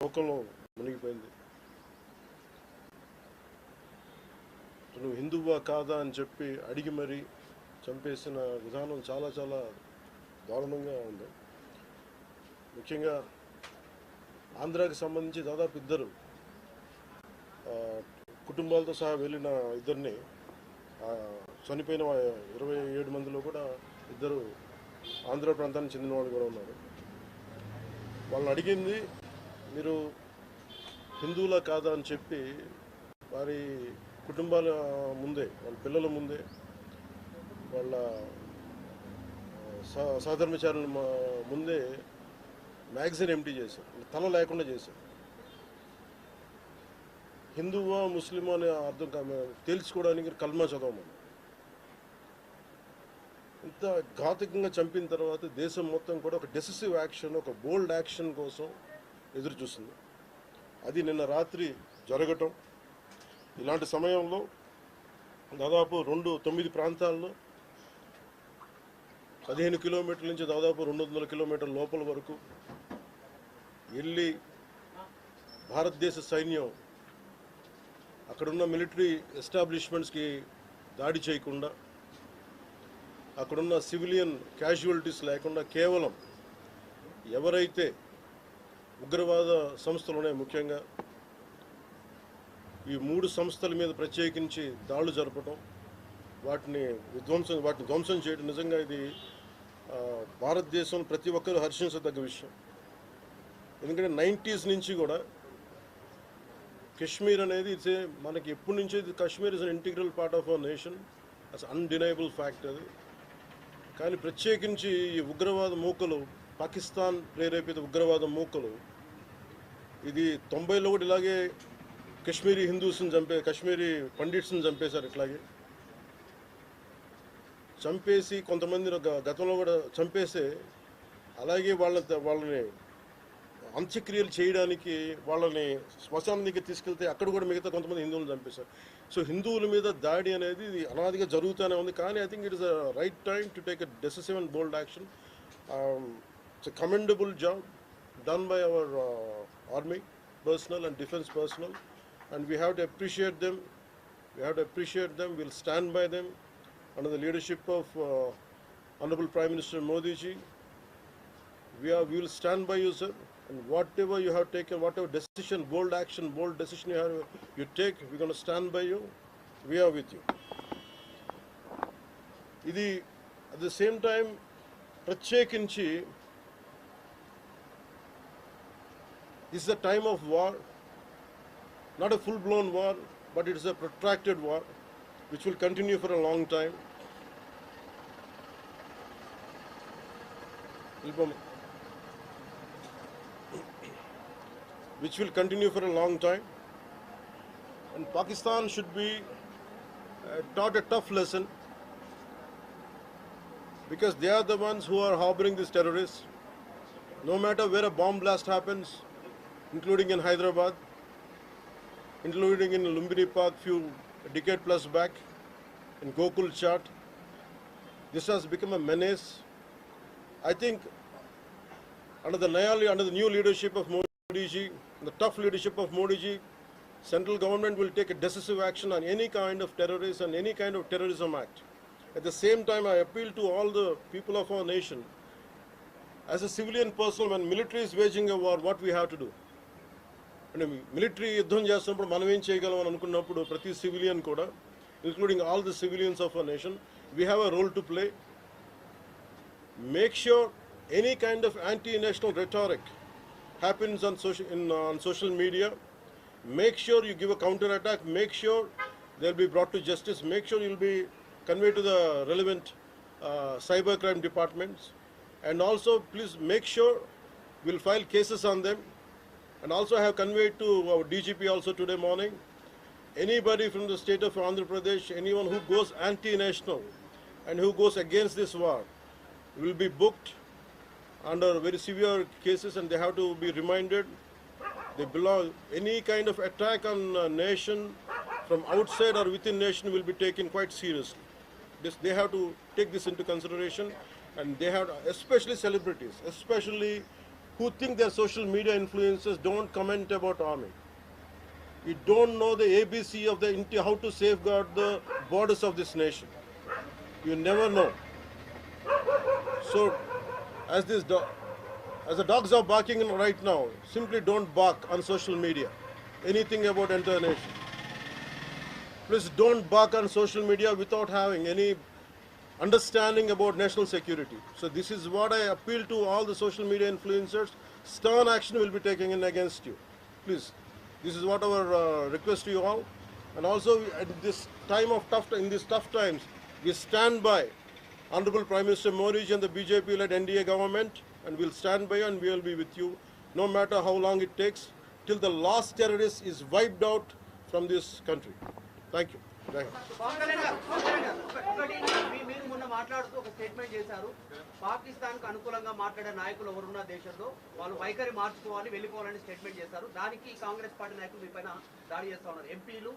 లోకంలో మునిగిపోయింది. నువ్వు హిందువా కాదా అని చెప్పి అడిగి మరీ చంపేసిన విధానం చాలా చాలా దారుణంగా ఉంది. ముఖ్యంగా ఆంధ్రాకి సంబంధించి దాదాపు ఇద్దరు కుటుంబాలతో సహా వెళ్ళిన ఇద్దరిని చనిపోయిన 27 మందిలో కూడా ఇద్దరు ఆంధ్ర ప్రాంతానికి చెందిన వాళ్ళు కూడా ఉన్నారు. వాళ్ళని అడిగింది మీరు హిందువులా కాదా అని చెప్పి వారి కుటుంబాల ముందే, వాళ్ళ పిల్లల ముందే, వాళ్ళ సహధర్మచారుల ముందే మ్యాగజైన్ ఎంటీ చేశారు, తల లేకుండా చేశారు. హిందువా ముస్లిమా అనే అర్థం తేల్చుకోవడానికి కల్మా చదవమని. ఇంత ఘాతుకంగా చంపిన తర్వాత దేశం మొత్తం కూడా ఒక డెసిసివ్ యాక్షన్, ఒక బోల్డ్ యాక్షన్ కోసం ఎదురు చూస్తుంది. అది నిన్న రాత్రి జరగటం. ఇలాంటి సమయంలో దాదాపు 9 ప్రాంతాల్లో 15 కిలోమీటర్ల నుంచి దాదాపు 200 కిలోమీటర్ల లోపల వరకు వెళ్ళి భారతదేశ సైన్యం అక్కడున్న మిలిటరీ ఎస్టాబ్లిష్మెంట్స్కి దాడి చేయకుండా, అక్కడున్న సివిలియన్ క్యాజువాలిటీస్ లేకుండా కేవలం ఎవరైతే ఉగ్రవాద సంస్థలు ఉన్నాయో, ముఖ్యంగా ఈ 3 సంస్థల మీద ప్రత్యేకించి దాడులు జరపడం, వాటిని ధ్వంసం చేయడం నిజంగా ఇది భారతదేశంలో ప్రతి ఒక్కరు హర్షించదగ్గ విషయం. ఎందుకంటే 90s నుంచి కూడా కశ్మీర్ అనేది మనకి ఎప్పటి నుంచో Kashmir is an integral part of our nation, as undeniable fact అది. కానీ ప్రత్యేకించి ఈ ఉగ్రవాద మూకలు, పాకిస్తాన్ ప్రేరేపిత ఉగ్రవాద మూకలు, ఇది 90లో కూడా ఇలాగే కశ్మీరీ హిందూస్ని కశ్మీరీ పండిట్స్ని చంపేశారు. ఇట్లాగే చంపేసి కొంతమంది గతంలో కూడా చంపేసే, అలాగే వాళ్ళని అంత్యక్రియలు చేయడానికి వాళ్ళని శ్మశానానికి తీసుకెళ్తే అక్కడ కూడా మిగతా కొంతమంది హిందువులను చంపేశారు. సో హిందువుల మీద దాడి అనేది ఇది అనాదిగా జరుగుతూనే ఉంది. కానీ I think it is a right time to take a decisive and bold action. It's a commendable job done by our army personnel and defense personnel, and we have to appreciate them. We'll stand by them under the leadership of Honorable Prime Minister Modi ji. We will stand by you, sir, and whatever you have taken, whatever decision, bold action, bold decision you take, we're going to stand by you. We are with you. Idi at the same time ప్రత్యేకించి this is a time of war, not a full-blown war, but it is a protracted war which will continue for a long time. And Pakistan should be taught a tough lesson, because they are the ones who are harboring these terrorists. No matter where a bomb blast happens, including in Hyderabad, including in Lumbini Park a decade plus back, in Gokul Chat, this has become a menace. I think under the new leadership of Modi ji, the tough leadership of Modi ji, central government will take a decisive action on any kind of terrorism and any kind of terrorism act. At the same time, I appeal to all the people of our nation, as a civilian person, when military is waging a war, what we have to do? అంటే military యుద్ధం చేస్తున్నప్పుడు మనం ఏం చేయగలం అని అనుకున్నప్పుడు ప్రతి civilian కూడా, including all the civilians of our nation, we have a role to play. Make sure any kind of anti-national rhetoric happens on social media. Make sure you give a counter attack. Make sure they'll be brought to justice. Make sure you'll be conveyed to the relevant cybercrime departments. And also, please make sure we'll file cases on them. And also I have conveyed to our DGP also today morning, anybody from the state of Andhra Pradesh, anyone who goes anti-national and who goes against this war will be booked under very severe cases, and they have to be reminded they belong. Any kind of attack on a nation from outside or within nation will be taken quite seriously. They have to take this into consideration, and they have to, especially celebrities, especially who think they're social media influencers don't comment about army. You don't know the ABC of how to safeguard the borders of this nation. You never know. So, as the dogs are barking right now, simply don't bark on social media. Anything about entire nation. Please don't bark on social media without having any understanding about national security. So this is what I appeal to all the social media influencers. Stern action will be taken in against you. Please, this is what our request to you all. And also at this time of in these tough times, we stand by Honorable Prime Minister Modi and the BJP-led NDA government, and we'll stand by you and we will be with you, no matter how long it takes, till the last terrorist is wiped out from this country. Thank you. Thank you. మీరు మొన్న మాట్లాడుతూ ఒక statement చేశారు, పాకిస్తాన్ కు అనుకూలంగా మాట్లాడే నాయకులు ఎవరున్న దేశంలో వాళ్ళు వైఖరి మార్చుకోవాలి, వెళ్ళిపోవాలని స్టేట్మెంట్ చేశారు. దానికి కాంగ్రెస్ పార్టీ నాయకులు మీ పైన దాడి చేస్తా ఉన్నారు, ఎంపీలు,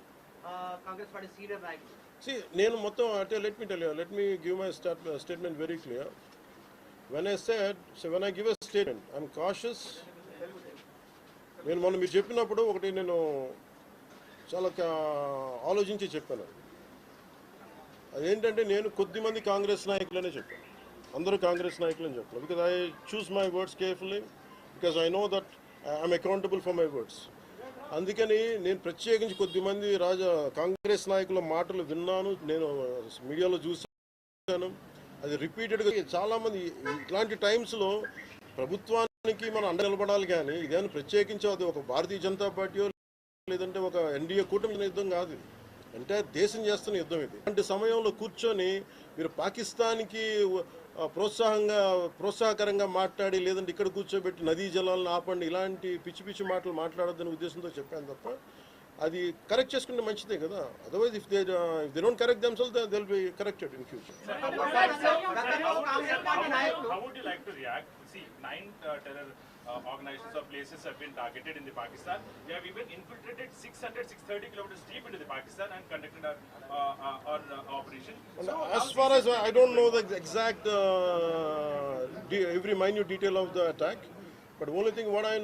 కాంగ్రెస్ పార్టీ సీనియర్ నాయకులు. See, నేను మొత్తం అంటే let me give my statement very clear. When I said, so when I give a statement, I'm cautious. నేను మొన్న మీరు చెప్పినప్పుడు ఒకటి నేను చాలా ఆలోచించి చెప్పాను. అదేంటంటే నేను కొద్దిమంది కాంగ్రెస్ నాయకులనే చెప్పాను, అందరూ కాంగ్రెస్ నాయకులని చెప్పాను. Because I choose my words carefully, because I know that I'm accountable for my words. అందుకని నేను ప్రత్యేకించి కొద్దిమంది కాంగ్రెస్ నాయకుల మాటలు విన్నాను, నేను మీడియాలో చూసాను. అది రిపీటెడ్గా చాలామంది ఇట్లాంటి టైమ్స్లో ప్రభుత్వానికి మనం అండ నిలబడాలి, కానీ ఇదేమైనా ప్రత్యేకించి అది ఒక భారతీయ జనతా పార్టీ లేదంటే ఒక ఎన్డీఏ కూటమి యుద్ధం కాదు, అంటే దేశం చేస్తున్న యుద్ధం ఇది. అలాంటి సమయంలో కూర్చొని మీరు పాకిస్తాన్కి ప్రోత్సాహకరంగా మాట్లాడి, లేదంటే ఇక్కడ కూర్చోబెట్టి నదీ జలాలను ఆపండి, ఇలాంటి పిచ్చి పిచ్చి మాటలు మాట్లాడొద్దనే ఉద్దేశంతో చెప్పాను తప్ప, అది కరెక్ట్ చేసుకుంటే మంచిదే కదా. Otherwise if they don't correct themselves they will be corrected in future. How would you like to react? See, 9 terror organizations or places have been targeted in the Pakistan. They have even infiltrated 630 kilometers deep into the Pakistan and conducted our operation. So, as far as I don't know the exact every minute detail of the attack, but only thing what I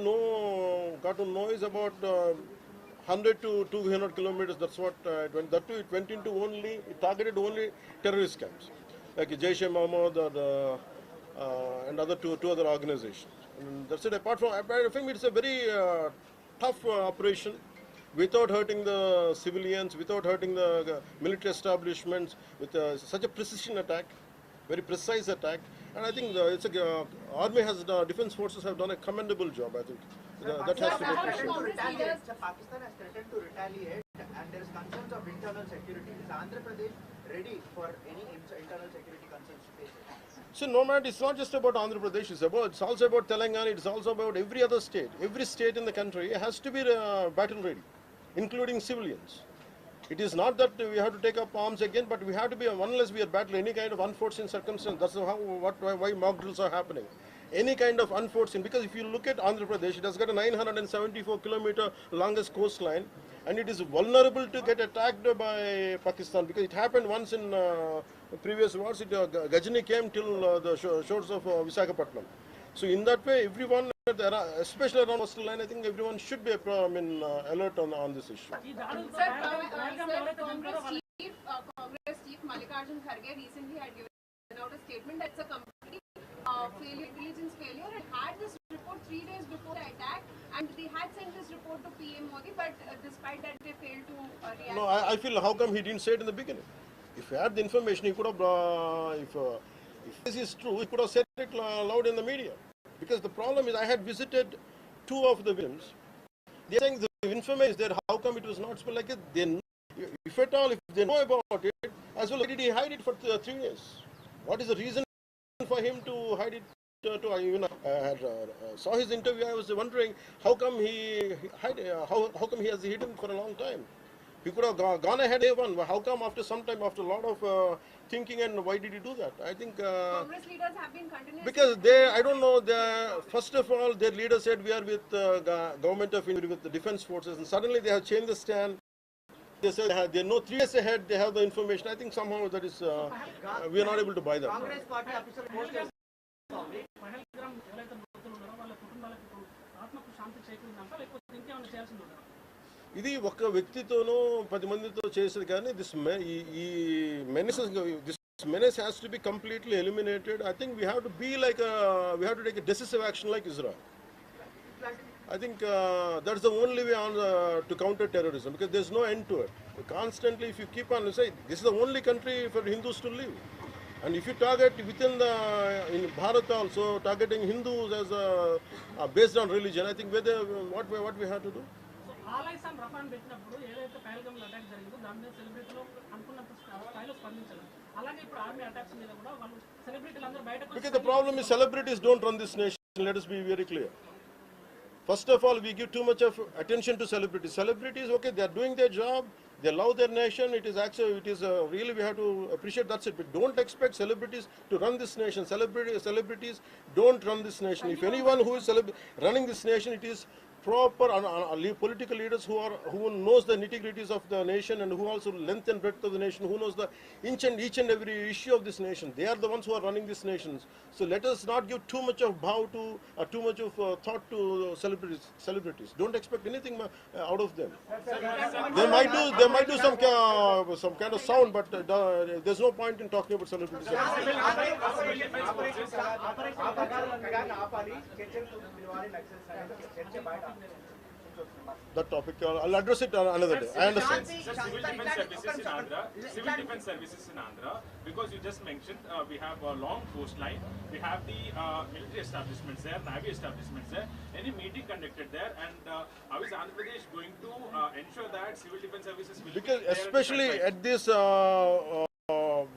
got to know is about 100 to 200 kilometers. That's what it went. That too, it went into it targeted only terrorist camps like Jaish-e-Mohammed and other two other organizations. And that's it. Apart from it's a very tough operation, without hurting the civilians, without hurting the military establishments, with such a precision attack, very precise attack. And I think army defense forces have done a commendable job. I think that has to be appreciated. Pakistan has threatened to retaliate, and there is concerns of internal security. Is Andhra Pradesh ready for any internal security concerns to face it? So no matter, it's not just about Andhra Pradesh, it's also about Telangana, it's also about every other state. Every state in the country has to be battle ready, including civilians. It is not that we have to take up arms again, but we have to be, unless we are battling any kind of unforeseen circumstance. That's why mock drills are happening. Any kind of unforeseen, because if you look at Andhra Pradesh, it has got a 974-kilometer longest coastline, and it is vulnerable to get attacked by Pakistan, because it happened once in previous wars. Ghajini came till the shores of Visakhapatnam. So in that way, everyone, especially around coastal line, I think everyone should be alert on this issue. Sir, Congress Chief Mallikarjun Kharge recently had given out a statement that's a complete intelligence failure, and had this report 3 days before the attack, and they had sent this report to PM Modi, but despite that they failed to react. No, I feel, how come he didn't say it in the beginning? If he had the information, he could have, if this is true, he could have said it loud in the media. Because the problem is, I had visited 2 of the victims. They are saying the information is there, how come it was not spelled like it? Then, if at all, if they know about it, as well, why did he hide it for 3 years? What is the reason for him to hide it? Saw his interview, I was wondering how come how come he has hidden for a long time. He could have gone ahead day one. How come after some time, after a lot of thinking, and why did he do that? I think Congress leaders have been continuously, because I don't know, first of all, their leader said we are with government of India, with the defense forces, and suddenly they have changed the stand. They said they know 3 years ahead they have the information. I think somehow that is we are not able to buy that. Congress party official post చేయాల్సింది ఉందా? ఇది ఒక వ్యక్తితోనో 10 మందితో చేసేది కానీ ఈ menace has to be completely eliminated. I think we have to be like we have to take a decisive action like Israel. I think that's the only way on to counter terrorism, because there's no end to it. Constantly, if you keep on saying this is the only country for Hindus to live, and if you target within in Bharat also targeting Hindus as based on religion, I think what we have to do. So ఆలైస్ and రఫాన్ పెట్టినప్పుడు ఏదైతే పహల్గామ్లో attack జరిగిందో దాని మీద సెలబ్రిటీలో అనుకున్నంత స్థాయిలో స్పందించారు. అలాగే ఇప్పుడు ఆర్మీ అటాక్స్ మీద కూడా వాళ్ళు సెలబ్రిటీలు అందరూ బయటకు Because the problem is celebrities don't run this nation. Let us be very clear. First of all, we give too much of attention to celebrities. Celebrities, okay, they are doing their job. They love their nation. It is actually, really we have to appreciate. That's it. But don't expect celebrities to run this nation. Celebrities don't run this nation. If anyone who is running this nation, it is proper political leaders who knows the nitty-gritties of the nation, and who also length and breadth of the nation, who knows the each and every issue of this nation. They are the ones who are running this nation. So let us not give too much of too much of thought to celebrities. Don't expect anything out of them. They might do some kind of sound, but there's no point in talking about celebrities. That topic, I'll address it another day. I understand. Civil defense services in Andhra, because you just mentioned we have a long coastline, we have the military establishments there, navy establishments there. Any meeting conducted there, and how is Andhra Pradesh going to ensure that civil defense services will Because be there especially at this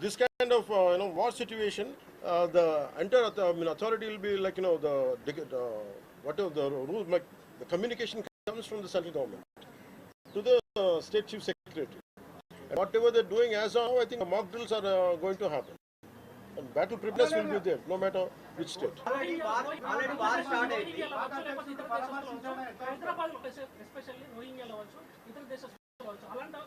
this kind of war situation, the entire authority will be like whatever the rules, like the communication comes from the central government to the state chief secretary. And whatever they're doing as of now, I think mock drills are going to happen. And battle preparedness will be there, no matter which state. already war started. Hyderabad especially రోహింగ్యాలో అవ్వచ్చు, ఇతర దేశస్తులు అవ్వచ్చు, అలాంటి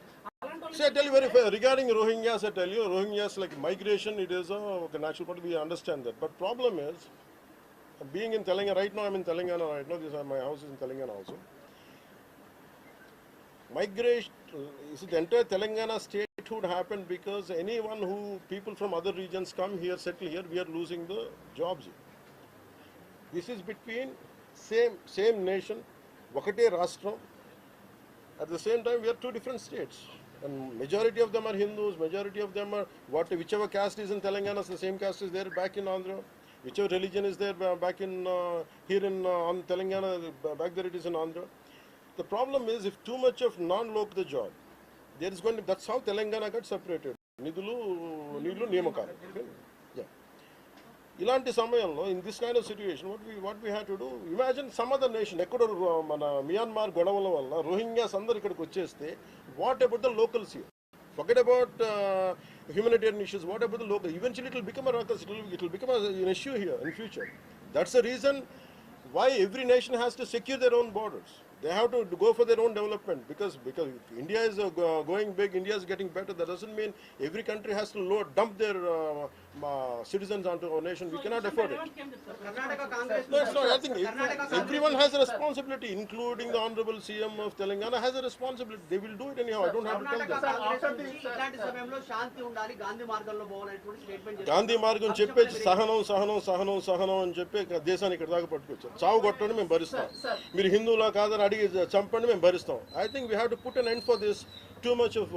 See, I tell you very fair, regarding Rohingyas, I tell you, Rohingyas like migration, it is a natural part, we understand that. But problem is, being in Telangana, right now I'm in Telangana right now, my house is in Telangana also. Migration, the entire Telangana statehood happened because people from other regions come here, settle here, we are losing the jobs here. This is between same nation, Vakate Rashtra. At the same time, we are two different states. And majority of them are Hindus, majority of them are whichever caste is in Telangana, the same caste is there back in Andhra. Whichever religion is there back in here in on Telangana, back there it is in Andhra. The problem is, if too much of non-local the job, there is going to, that's how Telangana got separated. Nidulu Niyamakalu. Yeah. Ilanti samayamlo, in this kind of situation, what we have to do, imagine some other nation, Ecuador, Myanmar, Godavala valla, Rohingyas andaru ikkadiki vacheste, what about the locals here? Forget about humanitarian issues, what about the local? Eventually it will become a ruckus, it will become an issue here in future. That's the reason why every nation has to secure their own borders. They have to go for their own development, because India is going big, India is getting better. That doesn't mean every country has to dump their citizens onto our nation. We cannot afford it. Karnataka Congress. No, it's not. I think everyone has a responsibility, including the Honorable CM of Telangana has a responsibility. They will do it anyhow. I don't have to tell them. ఇలాంటి సమయంలో శాంతి ఉండాలి, గాంధీ మార్గంలో పోవాలనేటువంటి statement Gandhi మార్గం చెప్పేసి సహనం అని చెప్పి దేశాన్ని ఇక్కడ దాకా పట్టుకొచ్చారు. చావు కొట్టండి మేము భరిస్తాం, మీరు హిందువులా కాదని అడిగి చంపండి మేము భరిస్తాం. I think we have to put an end for this too much of